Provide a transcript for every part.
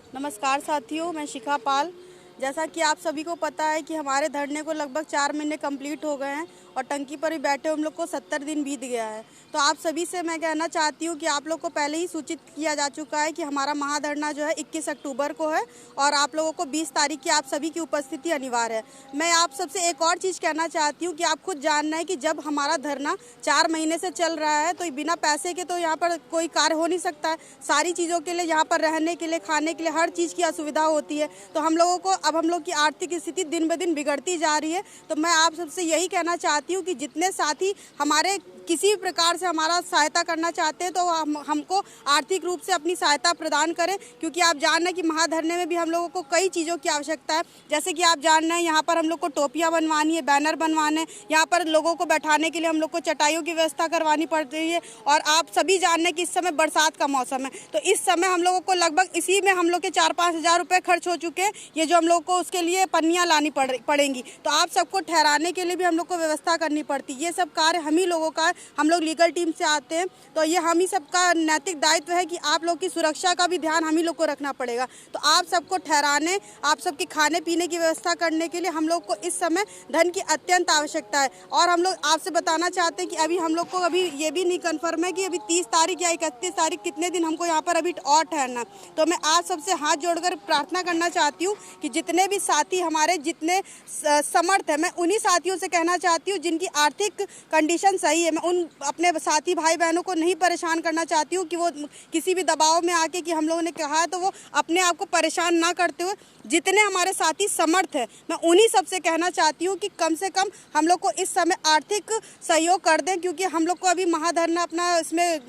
नमस्कार साथियों, मैं शिखा पाल। जैसा कि आप सभी को पता है कि हमारे धरने को लगभग 4 महीने कंप्लीट हो गए हैं और टंकी पर भी बैठे हम लोग को 70 दिन बीत गया है। तो आप सभी से मैं कहना चाहती हूँ कि आप लोग को पहले ही सूचित किया जा चुका है कि हमारा महाधरना जो है 21 अक्टूबर को है और आप लोगों को 20 तारीख की आप सभी की उपस्थिति अनिवार्य है। मैं आप सबसे एक और चीज़ कहना चाहती हूँ कि आप खुद जानना है कि जब हमारा धरना 4 महीने से चल रहा है तो बिना पैसे के तो यहाँ पर कोई कार्य हो नहीं सकता है। सारी चीज़ों के लिए यहाँ पर रहने के लिए, खाने के लिए हर चीज़ की असुविधा होती है। तो हम लोगों को अब हम लोग की आर्थिक स्थिति दिन ब दिन बिगड़ती जा रही है। तो मैं आप सबसे यही कहना चाहती हूँ कि जितने साथी हमारे किसी भी प्रकार से हमारा सहायता करना चाहते हैं तो हमको आर्थिक रूप से अपनी सहायता प्रदान करें, क्योंकि आप जान रहे हैं कि महाधरने में भी हम लोगों को कई चीज़ों की आवश्यकता है। जैसे कि आप जान रहे हैं यहाँ पर हम लोग को टोपियाँ बनवानी है, बैनर बनवाने, यहाँ पर लोगों को बैठाने के लिए हम लोग को चटाइयों की व्यवस्था करवानी पड़ रही है। और आप सभी जान रहे हैं कि इस समय बरसात का मौसम है, तो इस समय हम लोगों को लगभग इसी में हम लोग के 4-5 हज़ार रुपये खर्च हो चुके हैं। ये जो हम लोग को उसके लिए पन्नियाँ लानी पड़ेंगी, तो आप सबको ठहराने के लिए भी हम लोग को व्यवस्था करनी पड़ती है। ये सब कार्य हम ही लोगों का, हम लोग लीगल टीम से आते हैं, तो ये हम ही सबका नैतिक दायित्व है कि आप लोग की सुरक्षा का भी ध्यान हम ही लोग को रखना पड़ेगा। तो आप सबको ठहराने, आप सबके खाने पीने की व्यवस्था करने के लिए हम लोग को इस समय धन की अत्यंत आवश्यकता है। और हम लोग आपसे बताना चाहते हैं कि अभी हम लोग को अभी ये भी नहीं कन्फर्म है कि अभी 30 तारीख या 31 तारीख कितने दिन हमको यहाँ पर अभी और ठहरना। तो मैं आप सबसे हाथ जोड़कर प्रार्थना करना चाहती हूँ कि जितने भी साथी हमारे जितने समर्थ है, मैं उन्हीं साथियों से कहना चाहती हूँ जिनकी आर्थिक कंडीशन सही है। मैं उन अपने साथी भाई बहनों को नहीं परेशान करना चाहती हूँ कि वो किसी भी दबाव में आके कि हम लोगों ने कहा है तो वो अपने आप को परेशान ना करते हुए जितने हमारे साथी समर्थ है, मैं उन्हीं सबसे कहना चाहती हूँ कि कम से कम हम लोग को इस समय आर्थिक सहयोग कर दें, क्योंकि हम लोग को अभी महाधरना अपना इसमें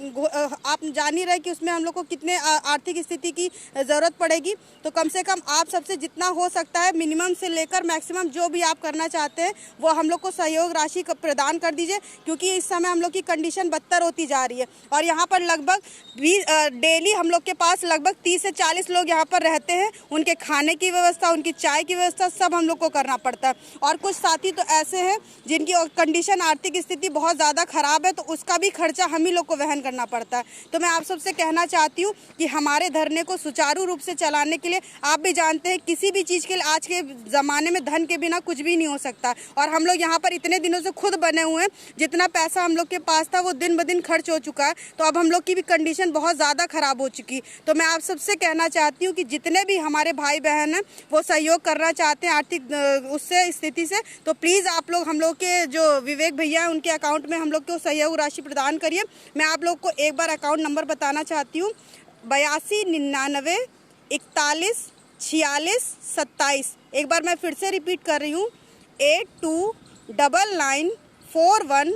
आप जान ही रहे कि उसमें हम लोग को कितने आर्थिक स्थिति की ज़रूरत पड़ेगी। तो कम से कम आप सबसे जितना हो सकता है मिनिमम से लेकर मैक्सिमम जो भी आप करना चाहते हैं वो हम लोग को सहयोग राशि प्रदान कर दीजिए, क्योंकि इस समय हम लोग की कंडीशन बदतर होती जा रही है। और यहाँ पर लगभग डेली हम लोग के पास लगभग 30 से 40 लोग यहाँ पर रहते हैं। उनके खाने की व्यवस्था, उनकी चाय की व्यवस्था सब हम लोग को करना पड़ता है। और कुछ साथी तो ऐसे हैं जिनकी कंडीशन आर्थिक स्थिति बहुत ज़्यादा ख़राब है, तो उसका भी खर्चा हम ही लोग को वहन करना पड़ता है। तो मैं आप सबसे कहना चाहती हूँ कि हमारे धरने को सुचारू रूप से चलाने के लिए, आप भी जानते हैं किसी भी चीज़ के लिए आज के ज़माने में धन के बिना कुछ भी नहीं हो सकता। और हम लोग यहाँ पर इतने दिनों से खुद बने हुए हैं, जितना पैसा हम लोग के पास था वो दिन ब दिन खर्च हो चुका है। तो अब हम लोग की भी कंडीशन बहुत ज़्यादा ख़राब हो चुकी। तो मैं आप सबसे कहना चाहती हूँ कि जितने भी हमारे भाई बहन हैं वो सहयोग करना चाहते हैं आर्थिक उससे स्थिति से, तो प्लीज़ आप लोग हम लोग के जो विवेक भैया हैं उनके अकाउंट में हम लोग को सहयोग राशि प्रदान करिए। मैं आप लोग को एक बार अकाउंट नंबर बताना चाहती हूँ, 82 99 41 46 27। एक बार मैं फिर से रिपीट कर रही हूँ, 8299 41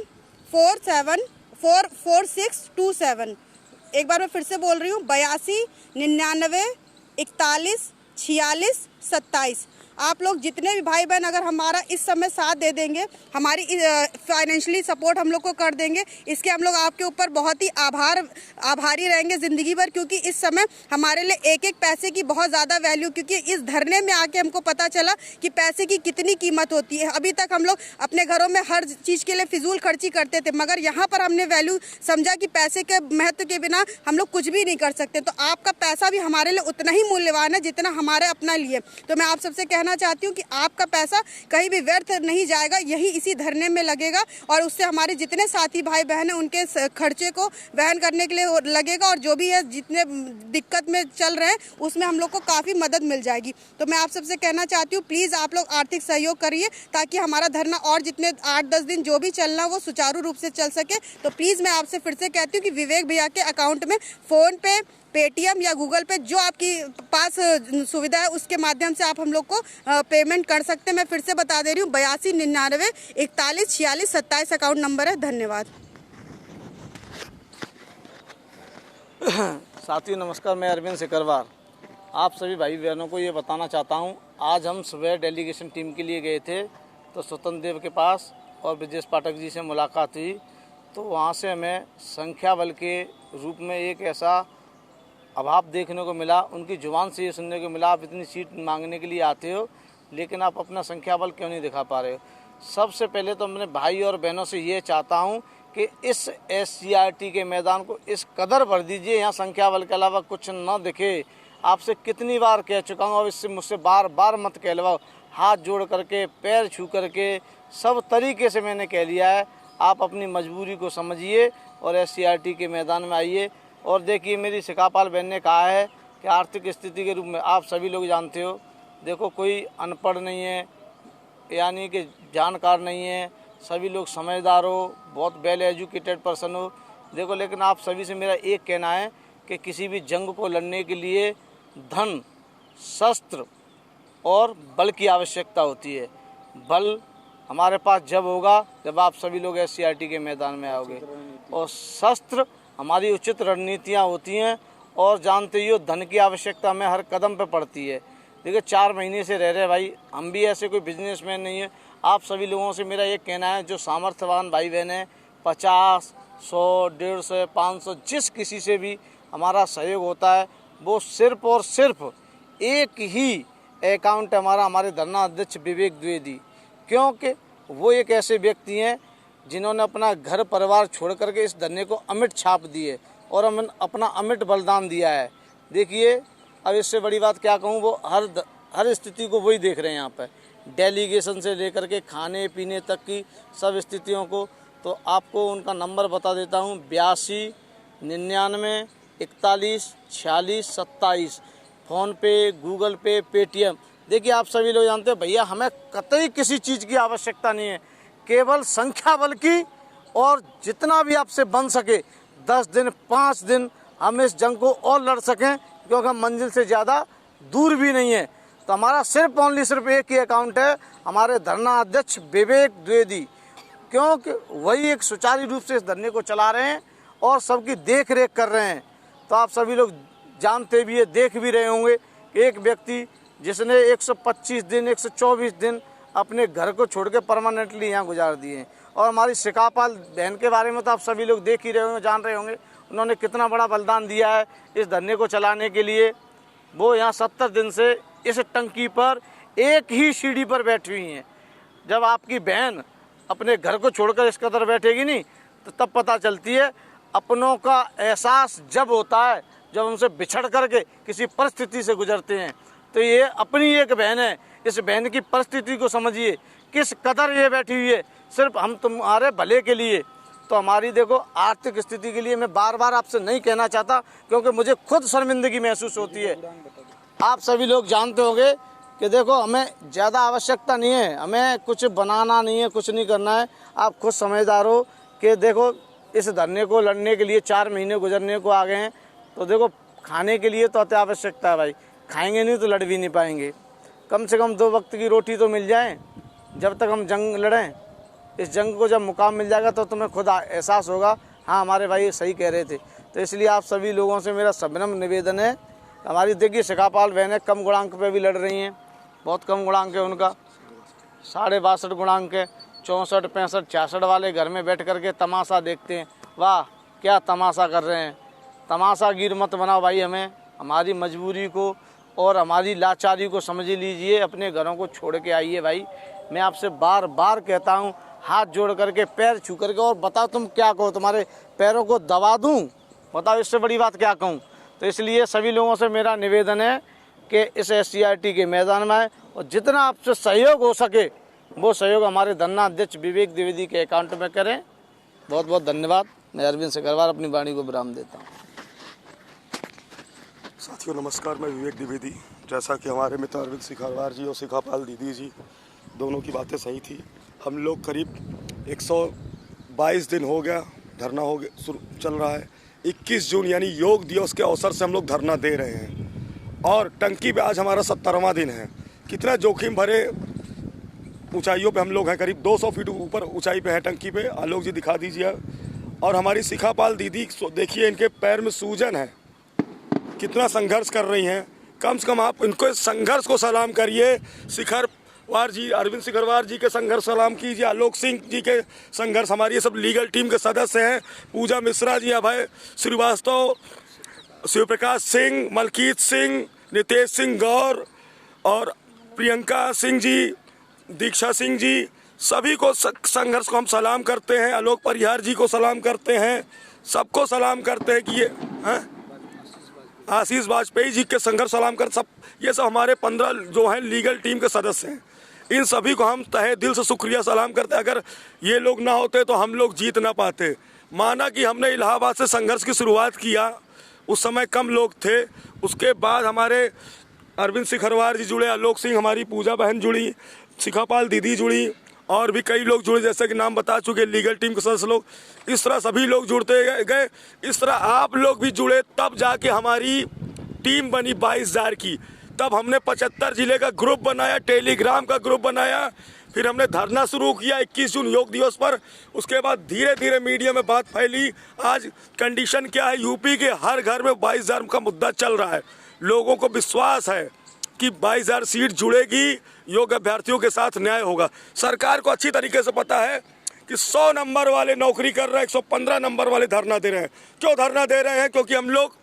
47 4627। एक बार मैं फिर से बोल रही हूँ, 82 99 41 46 27। आप लोग जितने भी भाई बहन अगर हमारा इस समय साथ दे देंगे, हमारी फाइनेंशियली सपोर्ट हम लोग को कर देंगे, इसके हम लोग आपके ऊपर बहुत ही आभारी रहेंगे ज़िंदगी भर। क्योंकि इस समय हमारे लिए एक एक पैसे की बहुत ज़्यादा वैल्यू, क्योंकि इस धरने में आके हमको पता चला कि पैसे की कितनी कीमत होती है। अभी तक हम लोग अपने घरों में हर चीज़ के लिए फिजूल खर्ची करते थे, मगर यहाँ पर हमने वैल्यू समझा कि पैसे के महत्व के बिना हम लोग कुछ भी नहीं कर सकते। तो आपका पैसा भी हमारे लिए उतना ही मूल्यवान है जितना हमारे अपना लिए। तो मैं आप सबसे कहना चाहती हूँ कि आपका पैसा कहीं भी व्यर्थ नहीं जाएगा, यही इसी धरने में लगेगा और उससे हमारे जितने साथी भाई बहन हैं उनके खर्चे को वहन करने के लिए लगेगा। और जो भी है जितने दिक्कत में चल रहे हैं उसमें हम लोग को काफ़ी मदद मिल जाएगी। तो मैं आप सबसे कहना चाहती हूँ प्लीज़ आप लोग आर्थिक सहयोग करिए, ताकि हमारा धरना और जितने 8-10 दिन जो भी चलना वो सुचारू रूप से चल सके। तो प्लीज़ मैं आपसे फिर से कहती हूँ कि विवेक भैया के अकाउंट में फ़ोन पे, पेटीएम या गूगल पे जो आपकी पास सुविधा है उसके माध्यम से आप हम लोग को पेमेंट कर सकते हैं। मैं फिर से बता दे रही हूँ, 82 99 41 46 27 अकाउंट नंबर है। धन्यवाद। साथियों नमस्कार, मैं अरविंद सिकरवार आप सभी भाई बहनों को ये बताना चाहता हूँ। आज हम सुबह डेलीगेशन टीम के लिए गए थे तो स्वतंत्र देव के पास और ब्रजेश पाठक जी से मुलाकात हुई। तो वहाँ से हमें संख्या बल के रूप में एक ऐसा अभाव देखने को मिला। उनकी जुबान से ये सुनने को मिला, आप इतनी सीट मांगने के लिए आते हो लेकिन आप अपना संख्या बल क्यों नहीं दिखा पा रहे हो। सबसे पहले तो अपने भाई और बहनों से ये चाहता हूँ कि इस SCRT के मैदान को इस कदर भर दीजिए, यहाँ संख्या बल के अलावा कुछ न दिखे। आपसे कितनी बार कह चुका हूँ, अब इससे मुझसे बार बार मत कहलवाओ। हाथ जोड़ करके, पैर छू करके, सब तरीके से मैंने कह लिया है। आप अपनी मजबूरी को समझिए और SCRT के मैदान में आइए। और देखिए, मेरी शिखापाल बहन ने कहा है कि आर्थिक स्थिति के रूप में आप सभी लोग जानते हो, देखो कोई अनपढ़ नहीं है, यानी कि जानकार नहीं है, सभी लोग समझदार हो, बहुत वेल एजुकेटेड पर्सन हो। देखो, लेकिन आप सभी से मेरा एक कहना है कि किसी भी जंग को लड़ने के लिए धन, शस्त्र और बल की आवश्यकता होती है। बल हमारे पास जब होगा जब आप सभी लोग SCRT के मैदान में आओगे, और शस्त्र हमारी उचित रणनीतियाँ होती हैं। और जानते ही हो, धन की आवश्यकता हमें हर कदम पे पड़ती है। देखिए, 4 महीने से रह रहे भाई, हम भी ऐसे कोई बिजनेसमैन नहीं है। आप सभी लोगों से मेरा एक कहना है, जो सामर्थ्यवान भाई बहन हैं, 50, 100, 150, 500, जिस किसी से भी हमारा सहयोग होता है, वो सिर्फ और सिर्फ एक ही अकाउंट हमारा, हमारे धरना अध्यक्ष विवेक द्विवेदी, क्योंकि वो एक ऐसे व्यक्ति हैं जिन्होंने अपना घर परिवार छोड़ करके इस धरने को अमिट छाप दी है और हमें अपना अमिट बलिदान दिया है। देखिए, अब इससे बड़ी बात क्या कहूँ, वो हर स्थिति को वही देख रहे हैं यहाँ पर, डेलीगेशन से लेकर के खाने पीने तक की सब स्थितियों को। तो आपको उनका नंबर बता देता हूँ, 82 99 41 46 27, फ़ोन पे, गूगल पे, पेटीएम। देखिए, आप सभी लोग जानते हैं भैया, हमें कतई किसी चीज़ की आवश्यकता नहीं है, केवल संख्या बल की, और जितना भी आपसे बन सके 10 दिन 5 दिन हम इस जंग को और लड़ सकें, क्योंकि हम मंजिल से ज़्यादा दूर भी नहीं है। तो हमारा सिर्फ एक ही अकाउंट है, हमारे धरना अध्यक्ष विवेक द्विवेदी, क्योंकि वही एक सुचारू रूप से इस धरने को चला रहे हैं और सबकी देख रेख कर रहे हैं। तो आप सभी लोग जानते भी है, देख भी रहे होंगे कि एक व्यक्ति जिसने 125 दिन 124 दिन अपने घर को छोड़ के परमानेंटली यहाँ गुजार दिए हैं। और हमारी शिखापाल बहन के बारे में तो आप सभी लोग देख ही रहे होंगे, जान रहे होंगे, उन्होंने कितना बड़ा बलिदान दिया है इस धरने को चलाने के लिए। वो यहाँ 70 दिन से इस टंकी पर एक ही सीढ़ी पर बैठी हुई हैं। जब आपकी बहन अपने घर को छोड़कर इस कदर बैठेगी नहीं, तो तब पता चलती है अपनों का एहसास जब होता है, जब उनसे बिछड़ करके किसी परिस्थिति से गुजरते हैं। तो ये अपनी एक बहन है, इस बहन की परिस्थिति को समझिए, किस कदर ये बैठी हुई है सिर्फ हम तुम्हारे भले के लिए। तो हमारी देखो आर्थिक स्थिति के लिए मैं बार बार आपसे नहीं कहना चाहता, क्योंकि मुझे खुद शर्मिंदगी महसूस होती है। आप सभी लोग जानते होंगे कि देखो, हमें ज़्यादा आवश्यकता नहीं है, हमें कुछ बनाना नहीं है, कुछ नहीं करना है। आप खुद समझदार हो कि देखो, इस धरने को लड़ने के लिए 4 महीने गुजरने को आ गए हैं। तो देखो, खाने के लिए तो अति आवश्यकता है भाई, खाएंगे नहीं तो लड़ भी नहीं पाएंगे। कम से कम 2 वक्त की रोटी तो मिल जाए जब तक हम जंग लड़ें। इस जंग को जब मुकाम मिल जाएगा तो तुम्हें खुद एहसास होगा, हाँ हमारे भाई सही कह रहे थे। तो इसलिए आप सभी लोगों से मेरा सविनम्र निवेदन है। हमारी देखिए शिखापाल बहनें कम गुणांक पे भी लड़ रही हैं, बहुत कम गुणांक है उनका, 62.5 गुणांक है। 64, 65, 66 वाले घर में बैठ करके तमाशा देखते हैं। वाह, क्या तमाशा कर रहे हैं। तमाशागीर मत बनाओ भाई, हमें हमारी मजबूरी को और हमारी लाचारी को समझ लीजिए, अपने घरों को छोड़ के आइए भाई। मैं आपसे बार बार कहता हूँ, हाथ जोड़ करके, पैर छू करके, और बताओ तुम क्या कहो, तुम्हारे पैरों को दबा दूँ? बताओ, इससे बड़ी बात क्या कहूँ। तो इसलिए सभी लोगों से मेरा निवेदन है कि इस SCRT के मैदान में आए और जितना आपसे सहयोग हो सके वो सहयोग हमारे धरना अध्यक्ष विवेक द्विवेदी के अकाउंट में करें। बहुत बहुत धन्यवाद। मैं अरविंद सिकरवार अपनी वाणी को विराम देता हूँ। साथियों नमस्कार, मैं विवेक द्विवेदी। जैसा कि हमारे मित्र अरविंद सिकरवार जी और शिखापाल दीदी जी दोनों की बातें सही थी। हम लोग करीब 122 दिन हो गया, धरना हो गया चल रहा है। 21 जून यानी योग दिवस के अवसर से हम लोग धरना दे रहे हैं और टंकी पे आज हमारा 70वां दिन है। कितना जोखिम भरे ऊंचाइयों पे हम लोग हैं, करीब 200 फीट ऊपर ऊंचाई पे है टंकी पे। आलोक जी दिखा दीजिए। और हमारी शिखापाल दीदी देखिए, इनके पैर में सूजन है, कितना संघर्ष कर रही हैं। कम से कम आप इनको संघर्ष को सलाम करिए। शिखरवार जी, अरविंद शिखरवार जी के संघर्ष सलाम कीजिए। आलोक सिंह जी के संघर्ष, हमारी ये सब लीगल टीम के सदस्य हैं। पूजा मिश्रा जी, अभय श्रीवास्तव, शिवप्रकाश सिंह, मलकीत सिंह, नितेश सिंह गौर और प्रियंका सिंह जी, दीक्षा सिंह जी, सभी को संघर्ष को हम सलाम करते हैं। आलोक परिहार जी को सलाम करते हैं, सबको सलाम करते हैं कि ये आशीष वाजपेयी जी के संघर्ष सलाम कर सब, ये सब हमारे 15 जो हैं लीगल टीम के सदस्य हैं। इन सभी को हम तहे दिल से शुक्रिया सलाम करते। अगर ये लोग ना होते तो हम लोग जीत ना पाते। माना कि हमने इलाहाबाद से संघर्ष की शुरुआत किया, उस समय कम लोग थे। उसके बाद हमारे अरविंद सिखरवार जी जुड़े, आलोक सिंह, हमारी पूजा बहन जुड़ी, शिखापाल दीदी जुड़ी, और भी कई लोग जुड़े, जैसे कि नाम बता चुके लीगल टीम के सदस्य लोग। इस तरह सभी लोग जुड़ते गए। इस तरह आप लोग भी जुड़े, तब जाके हमारी टीम बनी 22,000 की। तब हमने 75 जिले का ग्रुप बनाया, टेलीग्राम का ग्रुप बनाया। फिर हमने धरना शुरू किया 21 जून योग दिवस पर। उसके बाद धीरे धीरे मीडिया में बात फैली। आज कंडीशन क्या है, यूपी के हर घर में 22,000 का मुद्दा चल रहा है। लोगों को विश्वास है कि 22,000 सीट जुड़ेगी, योग अभ्यर्थियों के साथ न्याय होगा। सरकार को अच्छी तरीके से पता है कि 100 नंबर वाले नौकरी कर रहे हैं, 115 नंबर वाले धरना दे रहे हैं। क्यों धरना दे रहे हैं? क्योंकि हम लोग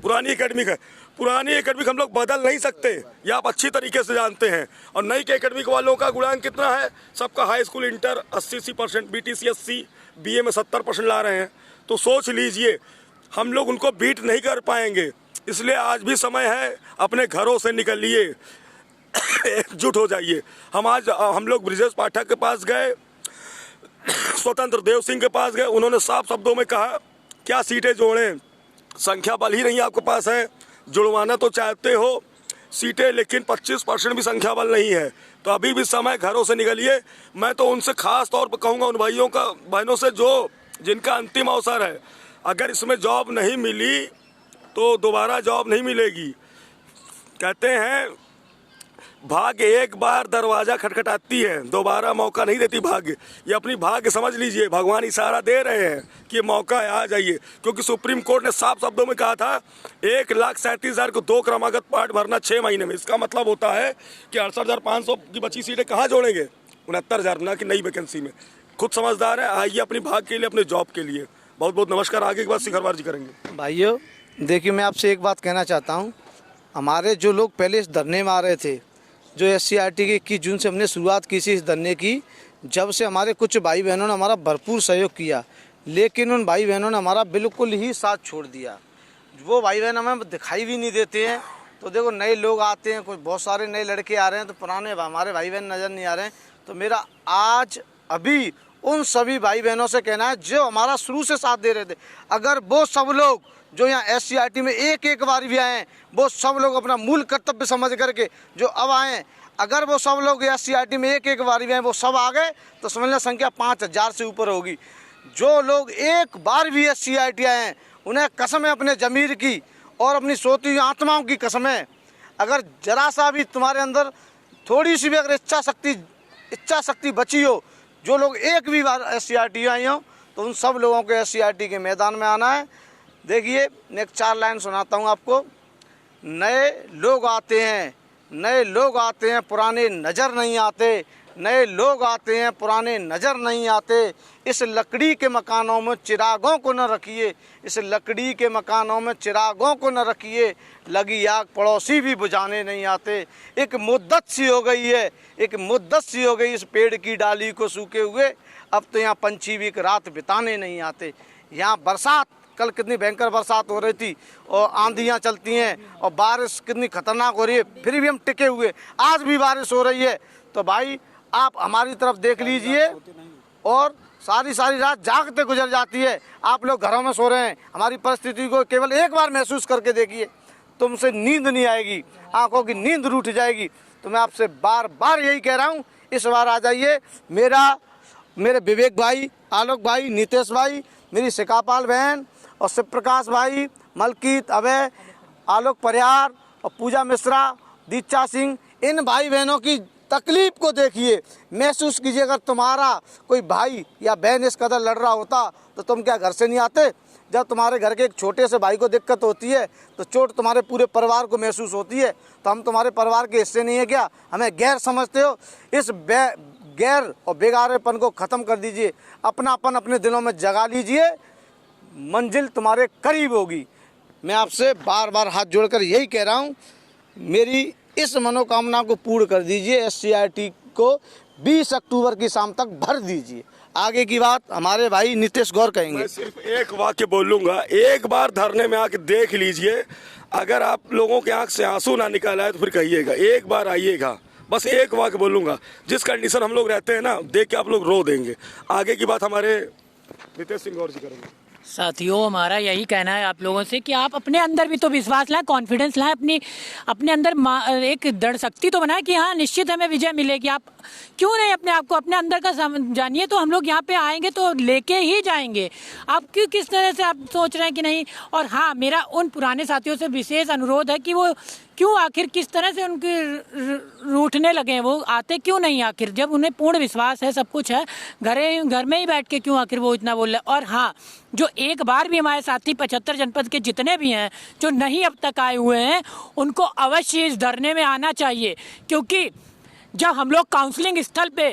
पुरानी एकेडमिक है, पुरानी एकेडमिक हम लोग बदल नहीं सकते, ये आप अच्छी तरीके से जानते हैं। और नई के एकेडमिक वालों का गुणांक कितना है? सबका high school inter 80% BTC 80, BA में 70% ला रहे हैं। तो सोच लीजिए हम लोग उनको बीट नहीं कर पाएंगे। इसलिए आज भी समय है, अपने घरों से निकलिए, एकजुट हो जाइए। हम लोग ब्रिजेश पाठक के पास गए, स्वतंत्र देव सिंह के पास गए। उन्होंने साफ शब्दों में कहा क्या सीटें जोड़ें, संख्या बल ही नहीं आपके पास है, जुड़वाना तो चाहते हो सीटें, लेकिन 25% भी संख्या बल नहीं है। तो अभी भी समय, घरों से निकलिए। मैं तो उनसे खास तौर पर कहूँगा, उन भाइयों का बहनों से जिनका अंतिम अवसर है, अगर इसमें जॉब नहीं मिली तो दोबारा जॉब नहीं मिलेगी। कहते हैं भाग्य एक बार दरवाज़ा खटखटाती है, दोबारा मौका नहीं देती भाग्य। ये अपनी भाग्य समझ लीजिए, भगवान इशारा दे रहे हैं कि मौका है, आ जाइए। क्योंकि सुप्रीम कोर्ट ने साफ शब्दों में कहा था 1,37,000 को 2 क्रमागत पार्ट भरना 6 महीने में। इसका मतलब होता है कि 68,500 की बची सीटें कहाँ जोड़ेंगे? 69,000 ना कि नई वैकेंसी में। खुद समझदार है, आइए अपनी भाग्य के लिए, अपने जॉब के लिए। बहुत बहुत नमस्कार। आगे की बात सिखरवार जी करेंगे। भाइयों देखिए, मैं आपसे एक बात कहना चाहता हूँ। हमारे जो लोग पहले इस धरने में आ रहे थे, जो SCRT के 21 जून से हमने शुरुआत की थी इस धरने की, जब से हमारे कुछ भाई बहनों ने हमारा भरपूर सहयोग किया, लेकिन उन भाई बहनों ने हमारा बिल्कुल ही साथ छोड़ दिया। वो भाई बहन हमें दिखाई भी नहीं देते हैं। तो देखो, नए लोग आते हैं, कुछ बहुत सारे नए लड़के आ रहे हैं, तो पुराने हमारे भाई बहन नज़र नहीं आ रहे हैं। तो मेरा आज अभी उन सभी भाई बहनों से कहना है जो हमारा शुरू से साथ दे रहे थे, अगर वो सब लोग जो यहाँ SCRT में एक बार भी आए हैं, वो सब लोग अपना मूल कर्तव्य समझ करके जो अब आए, अगर वो सब लोग SCRT में एक बार भी आए, वो सब आ गए, तो समझना संख्या 5,000 से ऊपर होगी। जो लोग एक बार भी SCRT आए हैं, उन्हें कसम है अपने ज़मीर की और अपनी सोती हुई आत्माओं की कसम है, अगर जरा सा भी तुम्हारे अंदर थोड़ी सी भी अगर इच्छा शक्ति बची हो, जो लोग एक भी बार SCRT आए हो, तो उन सब लोगों को SCRT के मैदान में आना है। देखिए, एक 4 लाइन सुनाता हूँ आपको। नए लोग आते हैं, नए लोग आते हैं, पुराने नज़र नहीं आते। नए लोग आते हैं, पुराने नज़र नहीं आते। इस लकड़ी के मकानों में चिरागों को न रखिए, इस लकड़ी के मकानों में चिरागों को न रखिए, लगी आग पड़ोसी भी बुझाने नहीं आते। एक मुद्दत सी हो गई है, एक मुद्दत सी हो गई इस पेड़ की डाली को सूखे हुए, अब तो यहाँ पंछी भी एक रात बिताने नहीं आते। यहाँ बरसात, कल कितनी भयंकर बरसात हो रही थी और आंधियाँ चलती हैं और बारिश कितनी खतरनाक हो रही है, फिर भी हम टिके हुए। आज भी बारिश हो रही है। तो भाई आप हमारी तरफ देख लीजिए, और सारी रात जागते गुजर जाती है, आप लोग घरों में सो रहे हैं। हमारी परिस्थिति को केवल एक बार महसूस करके देखिए, तुमसे नींद नहीं आएगी, आंखों की नींद रूठ जाएगी। तो मैं आपसे बार बार यही कह रहा हूँ, इस बार आ जाइए। मेरे विवेक भाई, आलोक भाई, नीतेश भाई, मेरी शिखापाल बहन और शिव प्रकाश भाई, मलकीत, अभय, आलोक परिहार और पूजा मिश्रा, दीक्षा सिंह, इन भाई बहनों की तकलीफ को देखिए, महसूस कीजिए। अगर तुम्हारा कोई भाई या बहन इस कदर लड़ रहा होता तो तुम क्या घर से नहीं आते? जब तुम्हारे घर के एक छोटे से भाई को दिक्कत होती है तो चोट तुम्हारे पूरे परिवार को महसूस होती है। तो हम तुम्हारे परिवार के हिस्से नहीं है क्या? हमें गैर समझते हो? इस गैर और बेगारेपन को ख़त्म कर दीजिए, अपनापन अपने दिलों में जगा लीजिए, मंजिल तुम्हारे करीब होगी। मैं आपसे बार बार हाथ जोड़कर यही कह रहा हूँ, मेरी इस मनोकामना को पूर्ण कर दीजिए। SCRT को 20 अक्टूबर की शाम तक भर दीजिए। आगे की बात हमारे भाई नीतीश गौर कहेंगे। मैं सिर्फ एक वाक्य बोलूँगा, एक बार धरने में आके देख लीजिए, अगर आप लोगों के आंख से आंसू ना निकाल आए तो फिर कहिएगा, एक बार आइएगा। बस एक वाक्य बोलूँगा, जिस कंडीशन हम लोग रहते हैं ना, देख के आप लोग रो देंगे। आगे की बात हमारे नितेश सिंह गौर जी करेंगे। साथियों, हमारा यही कहना है आप लोगों से कि आप अपने अंदर भी तो विश्वास लाएं, कॉन्फिडेंस लाएं, अपने अंदर एक दृढ़ शक्ति तो बनाएं कि हाँ निश्चित हमें विजय मिलेगी। आप क्यों नहीं अपने आप को अपने अंदर का जानिए, तो हम लोग यहाँ पे आएंगे तो लेके ही जाएंगे। आप क्यों किस तरह से आप सोच रहे हैं कि नहीं। और हाँ, मेरा उन पुराने साथियों से विशेष अनुरोध है कि वो क्यों आखिर किस तरह से उनके रूठने लगे हैं, वो आते क्यों नहीं आखिर, जब उन्हें पूर्ण विश्वास है, सब कुछ है, घर में ही बैठ के क्यों आखिर वो इतना बोल रहे। और हाँ, जो एक बार भी हमारे साथी 75 जनपद के जितने भी हैं जो नहीं अब तक आए हुए हैं, उनको अवश्य इस धरने में आना चाहिए। क्योंकि जब हम लोग काउंसलिंग स्थल पे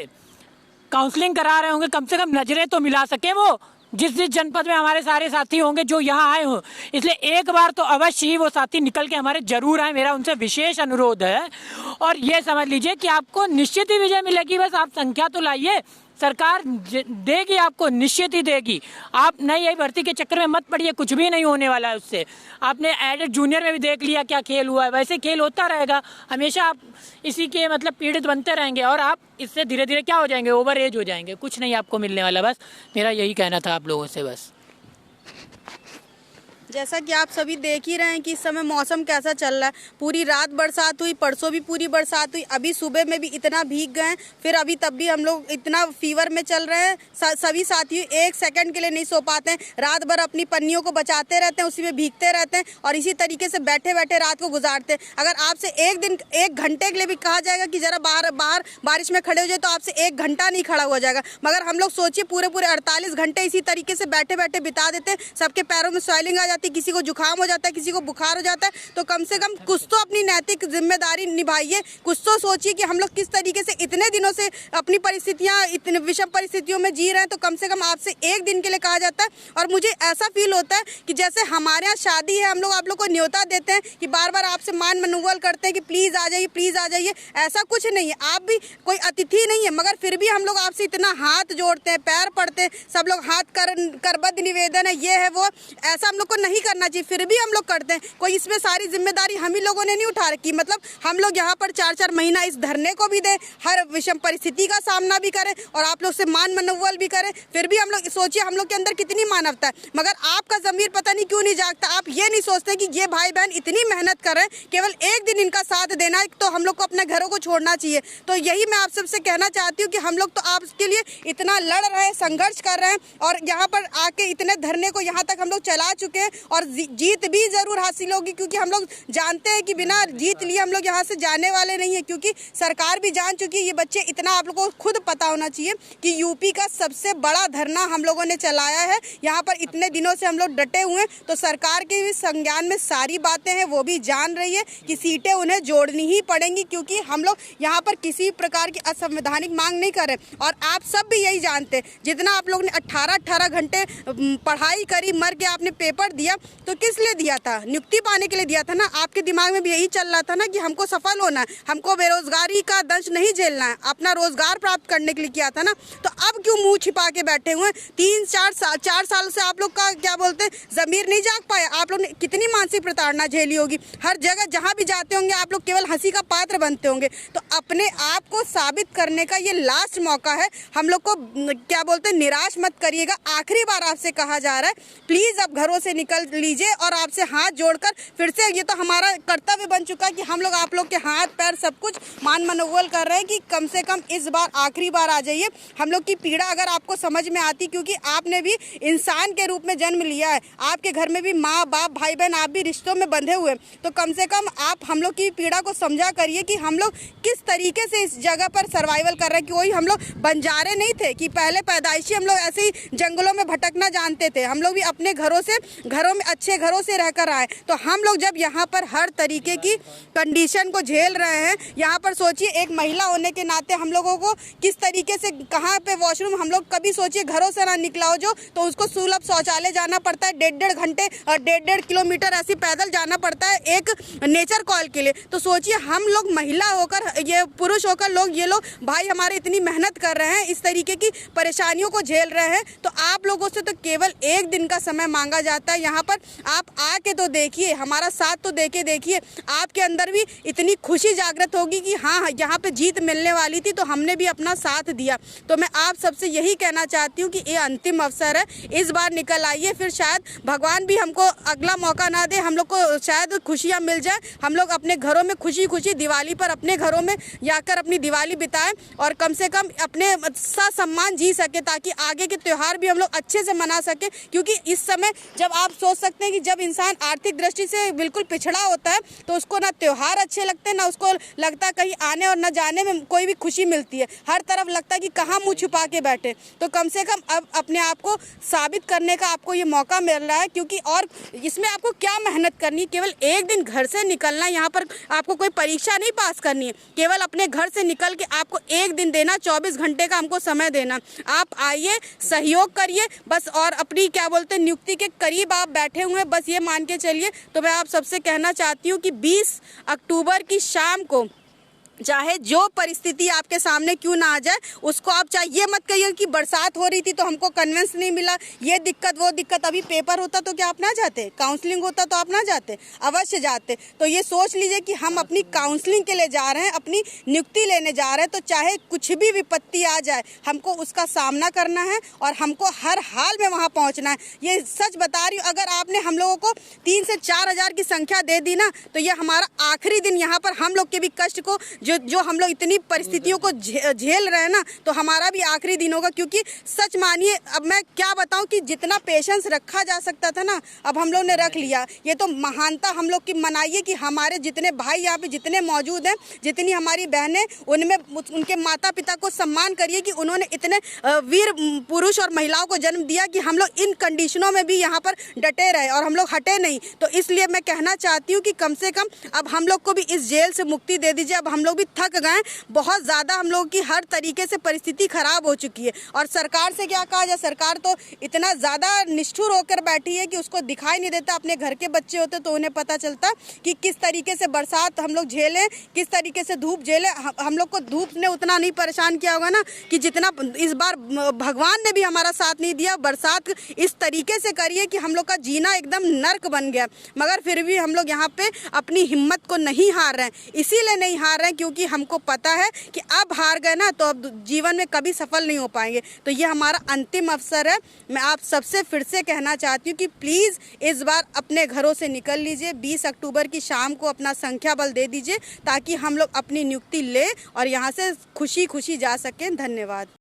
काउंसलिंग करा रहे होंगे, कम से कम नजरें तो मिला सके वो जिस जनपद में हमारे सारे साथी होंगे जो यहाँ आए हों। इसलिए एक बार तो अवश्य ही वो साथी निकल के हमारे जरूर आए, मेरा उनसे विशेष अनुरोध है। और ये समझ लीजिए कि आपको निश्चित ही विजय मिलेगी, बस आप संख्या तो लाइए, सरकार देगी आपको, निश्चित ही देगी। आप नहीं यही भर्ती के चक्कर में मत पड़िए, कुछ भी नहीं होने वाला है उससे। आपने एडेड जूनियर में भी देख लिया क्या खेल हुआ है, वैसे खेल होता रहेगा हमेशा। आप इसी के मतलब पीड़ित बनते रहेंगे और आप इससे धीरे धीरे क्या हो जाएंगे, ओवर एज हो जाएंगे, कुछ नहीं आपको मिलने वाला। बस मेरा यही कहना था आप लोगों से। बस जैसा कि आप सभी देख ही रहे हैं कि इस समय मौसम कैसा चल रहा है। पूरी रात बरसात हुई, परसों भी पूरी बरसात हुई, अभी सुबह में भी इतना भीग गए, फिर अभी तब भी हम लोग इतना फीवर में चल रहे हैं। सभी साथी एक सेकंड के लिए नहीं सो पाते हैं, रात भर अपनी पन्नियों को बचाते रहते हैं, उसी में भीगते रहते हैं और इसी तरीके से बैठे बैठे रात को गुजारते हैं। अगर आपसे एक घंटे के लिए भी कहा जाएगा कि जरा बाहर बारिश में खड़े हो जाए, तो आपसे 1 घंटा नहीं खड़ा हो जाएगा। मगर हम लोग सोचिए पूरे 48 घंटे इसी तरीके से बैठे बैठे बिता देते हैं। सबके पैरों में स्वेलिंग आ जाती, किसी को जुकाम हो जाता है, किसी को बुखार हो जाता है। तो कम से कम कुछ तो अपनी नैतिक जिम्मेदारी निभाइए, कुछ तो सोचिए कि हम लोग किस तरीके से इतने दिनों से अपनी परिस्थितियां इतने विषम परिस्थितियों में जी रहे हैं। तो कम से कम आपसे एक दिन के लिए कहा जाता है। और मुझे ऐसा फील होता है कि जैसे हमारे यहाँ शादी है, हम लोग आप लोग को न्योता देते हैं कि बार बार आपसे मान मनोबल करते हैं कि प्लीज़ आ जाइए, प्लीज़ आ जाइए। ऐसा कुछ नहीं है, आप भी कोई अतिथि नहीं है, मगर फिर भी हम लोग आपसे इतना हाथ जोड़ते हैं, पैर पड़ते हैं, सब लोग हाथ करबद्ध निवेदन है, ये है वो। ऐसा हम लोग को नहीं करना चाहिए, फिर भी हम लोग करते हैं। कोई इसमें सारी जिम्मेदारी हम ही लोगों ने नहीं उठा रखी। मतलब हम लोग यहाँ पर 4-4 महीना इस धरने को भी दें, हर विषम परिस्थिति का सामना भी करें और आप लोग से मान मनोबल भी करें, फिर भी हम लोग सोचिए हम लोग के अंदर कितनी मानवता है। मगर आपका ज़मीर पता नहीं क्यों नहीं जागता। आप ये नहीं सोचते कि ये भाई बहन इतनी मेहनत कर रहे हैं, केवल एक दिन इनका साथ देना है, तो हम लोग को अपने घरों को छोड़ना चाहिए। तो यही मैं आप सबसे कहना चाहती हूँ कि हम लोग तो आपके लिए इतना लड़ रहे हैं, संघर्ष कर रहे हैं और यहाँ पर आके इतने धरने को यहाँ तक हम लोग चला चुके हैं और जीत भी जरूर हासिल होगी, क्योंकि हम लोग जानते हैं कि बिना जीत लिए हम लोग यहाँ से जाने वाले नहीं है। क्योंकि सरकार भी जान चुकी है ये बच्चे, इतना आप लोगों को खुद पता होना चाहिए कि यूपी का सबसे बड़ा धरना हम लोगों ने चलाया है। यहाँ पर इतने दिनों से हम लोग डटे हुए हैं, तो सरकार के भी संज्ञान में सारी बातें हैं, वो भी जान रही है कि सीटें उन्हें जोड़नी ही पड़ेंगी, क्योंकि हम लोग यहाँ पर किसी प्रकार की असंवैधानिक मांग नहीं कर रहे। और आप सब भी यही जानते हैं, जितना आप लोग ने 18 घंटे पढ़ाई करी, मर के आपने पेपर दिया, तो किस लिए दिया था? नियुक्ति पाने के लिए दिया था ना। आपके दिमाग में भी यही चल रहा था ना कि हमको सफल होना है, हमको बेरोजगारी का दंश नहीं झेलना है, अपना रोजगार प्राप्त करने के लिए किया था ना। तो अब क्यों मुंह छिपा के बैठे हुए? 4 साल से आप लोग का क्या बोलते हैं, जमीर नहीं जाग पाए। आप लोग ने कितनी मानसिक प्रताड़ना झेली होगी, हर जगह जहाँ भी जाते होंगे आप लोग केवल हंसी का पात्र बनते होंगे। तो अपने आप को साबित करने का ये लास्ट मौका है, हम लोग को क्या बोलते हैं, निराश मत करिएगा। आखिरी बार आपसे कहा जा रहा है, प्लीज़ अब घरों से निकल लीजिए और आपसे हाथ जोड़कर फिर से, ये तो हमारा कर्तव्य बन चुका है कि हम लोग आप लोग के हाथ पैर सब कुछ मान मनोबल कर रहे हैं कि कम से कम इस बार आखिरी बार आ जाइए। हम लोग की पीड़ा अगर आपको समझ में आती, क्योंकि आपने भी इंसान के रूप में जन्म लिया है, आपके घर में भी माँ बाप भाई बहन, आप भी रिश्तों में बंधे हुए, तो कम से कम आप हम लोग की पीड़ा को समझा करिए कि हम लोग किस तरीके से इस जगह पर सर्वाइवल कर रहे हैं। कि कोई हम लोग बंजारे नहीं थे कि पहले पैदाइशी हम लोग ऐसे ही जंगलों में भटकना जानते थे। हम लोग भी अपने घरों में अच्छे घरों से रहकर आए। तो हम लोग जब यहाँ पर हर तरीके की कंडीशन को झेल रहे हैं, यहाँ पर सोचिए एक महिला होने के नाते हम लोगों को किस तरीके से, कहाँ पे वॉशरूम, हम लोग कभी सोचिए घरों से ना निकला हो जो, तो उसको सुलभ शौचालय जाना पड़ता है, 1.5 घंटे और 1.5 किलोमीटर ऐसे पैदल जाना पड़ता है एक नेचर कॉल के लिए। तो सोचिए हम लोग महिला होकर, ये पुरुष होकर लोग, ये लोग भाई हमारे इतनी मेहनत कर रहे हैं, इस तरीके की परेशानियों को झेल रहे हैं। तो आप लोगों से तो केवल एक दिन का समय मांगा जाता है। यहाँ पर आप आके तो देखिए, हमारा साथ तो देके देखिए, आपके अंदर भी इतनी खुशी जागृत होगी कि हाँ यहाँ पे जीत मिलने वाली थी तो हमने भी अपना साथ दिया। तो मैं आप सबसे यही कहना चाहती हूँ कि ये अंतिम अवसर है, इस बार निकल आइए, फिर शायद भगवान भी हमको अगला मौका ना दे, हम लोग को शायद खुशियाँ मिल जाए, हम लोग अपने घरों में खुशी खुशी दिवाली पर अपने घरों में जाकर अपनी दिवाली बिताएं और कम से कम अपने सम्मान जी सके, ताकि आगे के त्यौहार भी हम लोग अच्छे से मना सके। क्योंकि इस समय जब आप सोच सकते हैं कि जब इंसान आर्थिक दृष्टि से बिल्कुल पिछड़ा होता है तो उसको ना त्यौहार अच्छे लगते हैं, ना उसको लगता है कहीं आने और न जाने में कोई भी खुशी मिलती है, हर तरफ लगता है कि कहाँ मुँह छुपा के बैठे। तो कम से कम अब अपने आप को साबित करने का आपको ये मौका मिल रहा है, क्योंकि और इसमें आपको क्या मेहनत करनी है, केवल एक दिन घर से निकलना, यहाँ पर आपको कोई परीक्षा नहीं पास करनी है, केवल अपने घर से निकल के आपको एक दिन देना, 24 घंटे का हमको समय देना। आप आइए, सहयोग करिए बस, और अपनी क्या बोलते हैं नियुक्ति के करीब आप बैठे हुए हैं, बस ये मान के चलिए। तो मैं आप सबसे कहना चाहती हूँ कि 20 अक्टूबर की शाम को चाहे जो परिस्थिति आपके सामने क्यों ना आ जाए, उसको आप चाहे ये मत कहिए कि बरसात हो रही थी तो हमको कन्वेंस नहीं मिला, ये दिक्कत वो दिक्कत। अभी पेपर होता तो क्या आप ना जाते, काउंसलिंग होता तो आप ना जाते, अवश्य जाते। तो ये सोच लीजिए कि हम अपनी काउंसलिंग के लिए जा रहे हैं, अपनी नियुक्ति लेने जा रहे हैं, तो चाहे कुछ भी विपत्ति आ जाए हमको उसका सामना करना है और हमको हर हाल में वहाँ पहुँचना है। ये सच बता रही हूँ, अगर आपने हम लोगों को 3 से 4 हज़ार की संख्या दे दी ना, तो ये हमारा आखिरी दिन यहाँ पर हम लोग के भी कष्ट को जो हम लोग इतनी परिस्थितियों को झेल रहे हैं ना, तो हमारा भी आखिरी दिन होगा। क्योंकि सच मानिए, अब मैं क्या बताऊं कि जितना पेशेंस रखा जा सकता था ना, अब हम लोग ने रख लिया। ये तो महानता हम लोग की मनाइए कि हमारे जितने भाई यहाँ पे जितने मौजूद हैं, जितनी हमारी बहनें, उनमें उनके माता पिता को सम्मान करिए कि उन्होंने इतने वीर पुरुष और महिलाओं को जन्म दिया कि हम लोग इन कंडीशनों में भी यहाँ पर डटे रहे और हम लोग हटे नहीं। तो इसलिए मैं कहना चाहती हूँ कि कम से कम अब हम लोग को भी इस जेल से मुक्ति दे दीजिए। अब हम लोग भी थक गए, बहुत ज़्यादा हम लोगों की हर तरीके से परिस्थिति खराब हो चुकी है। और सरकार से क्या कहा जाए, सरकार तो इतना ज़्यादा निष्ठुर होकर बैठी है कि उसको दिखाई नहीं देता। अपने घर के बच्चे होते तो उन्हें पता चलता कि किस तरीके से बरसात हम लोग झेलें, किस तरीके से धूप झेलें। हम लोग को धूप ने उतना नहीं परेशान किया होगा ना कि जितना इस बार भगवान ने भी हमारा साथ नहीं दिया। बरसात इस तरीके से करिए कि हम लोग का जीना एकदम नर्क बन गया, मगर फिर भी हम लोग यहाँ पे अपनी हिम्मत को नहीं हार रहे हैं। इसीलिए नहीं हार रहे हैं क्योंकि हमको पता है कि अब हार गए ना तो अब जीवन में कभी सफल नहीं हो पाएंगे। तो ये हमारा अंतिम अवसर है। मैं आप सबसे फिर से कहना चाहती हूँ कि प्लीज़ इस बार अपने घरों से निकल लीजिए, 20 अक्टूबर की शाम को अपना संख्या बल दे दीजिए ताकि हम लोग अपनी नियुक्ति ले और यहाँ से खुशी खुशी जा सकें। धन्यवाद।